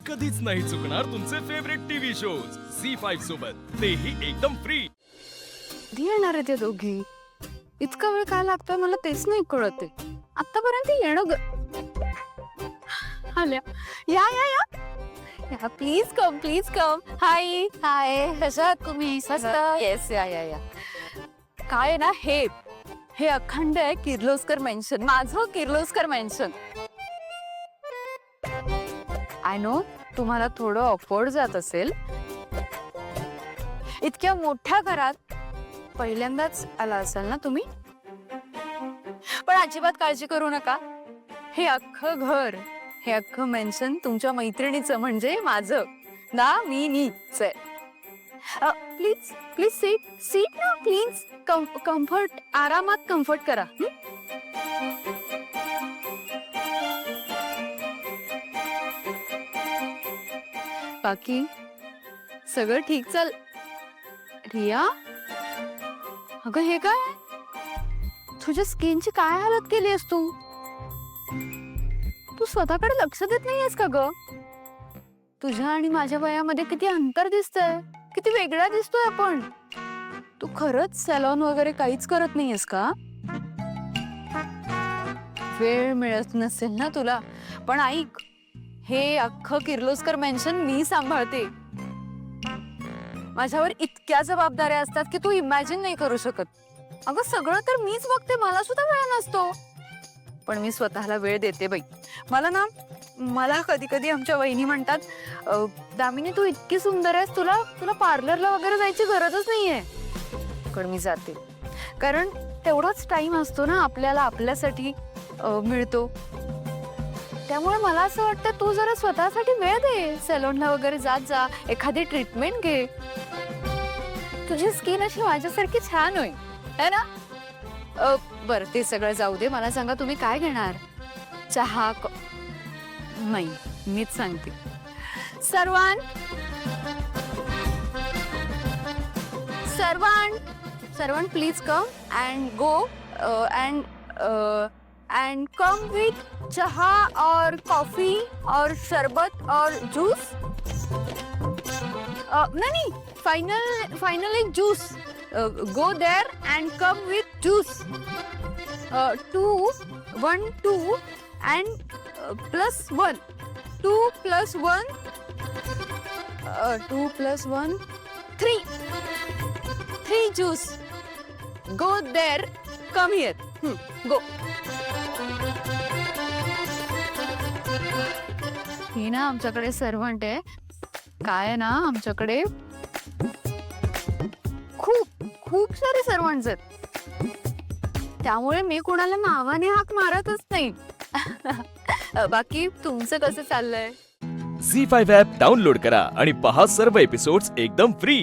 कधीच नाही चुकणार तुमचे फेवरेट टीव्ही शोज झी5 सोबत, तेही एकदम फ्री. कधी येणार आहे ते दोघी? इतका वेळ काय लागतोय मला तेच नाही कळत आहे. आतापर्यंत येणं आल्या. या या या या प्लीज कम. हाय हाय, कशा आहात तुम्ही? मस्त. येस, या या या. काय आहे ना, हे अखंड आहे किर्लोस्कर मेन्शन, माझं किर्लोस्कर मेन्शन. आय नो तुम्हाला थोडं ऑकवर्ड जात असेल, इतक्या मोठ्या घरात पहिल्यांदाच आला असाल ना तुम्ही, पण अजिबात काळजी करू नका. हे अख्खं घर, हे अख्खं मेन्शन तुमच्या मैत्रिणीचं म्हणजे माझं ना, मीच आहे. प्लीज प्लीज सीट ना प्लीज. कम्फर्ट, आरामात कम्फर्ट करा. बाकी सगळं ठीक चाल. रिया, अगं हे काय? तुझ्या स्किनची काय हालत केली आहेस तू? तू स्वतःकडे लक्ष देत नाहीयेस का ग? तुझ्या आणि माझ्या वयामध्ये किती अंतर दिसतंय, किती वेगळा दिसतोय आपण. तू खरंच सॅलॉन वगैरे काहीच करत नाहीयेस का? वेळ मिळत नसेल ना तुला, पण ऐक, हे अख्खं किर्लोस्कर मेन्शन मी सांभाळते. माझ्यावर इतक्या जबाबदाऱ्या असतात की तू इमॅजिन नाही करू शकत. अगं सगळं तर मीच बघते, मला सुद्धा वेळ नसतो, पण मी स्वतःला वेळ देते बाई. मला कधी कधी आमच्या वहिनी म्हणतात, दामिनी तू इतकी सुंदर आहेस, तुला पार्लरला वगैरे जायची गरजच नाहीये. पण मी जाते, कारण तेवढाच टाइम असतो ना आपल्याला, आपल्यासाठी मिळतो. त्यामुळे मला असं वाटतं तू जरा स्वतःसाठी वेळ दे, सॅलॉनला वगैरे जात जा, एखादी ट्रीटमेंट घे. तुझी स्किन अशी माझ्यासारखी छान होईल है ना? बरं ते सगळं जाऊ दे, मला सांगा तुम्ही काय घेणार? चहा? नाही, मीच सांगते. Servant please come and go and come with chaha or coffee or sharbat or juice. नहीं, final एक juice. Go there and come with juice. 2 and plus 1. 2 plus 1 3 juice. Go there, come here. Go. ही ना आमच्याकडे servant आहे. काय आहे ना, आमच्याकडे खूप सारे सर्वंट्स आहेत, त्यामुळे मी कोणाला नावाने हाक मारतच नाही. बाकी तुमचं कसं चाललंय? झी5 ॲप डाउनलोड करा आणि पहा सर्व एपिसोड्स एकदम फ्री.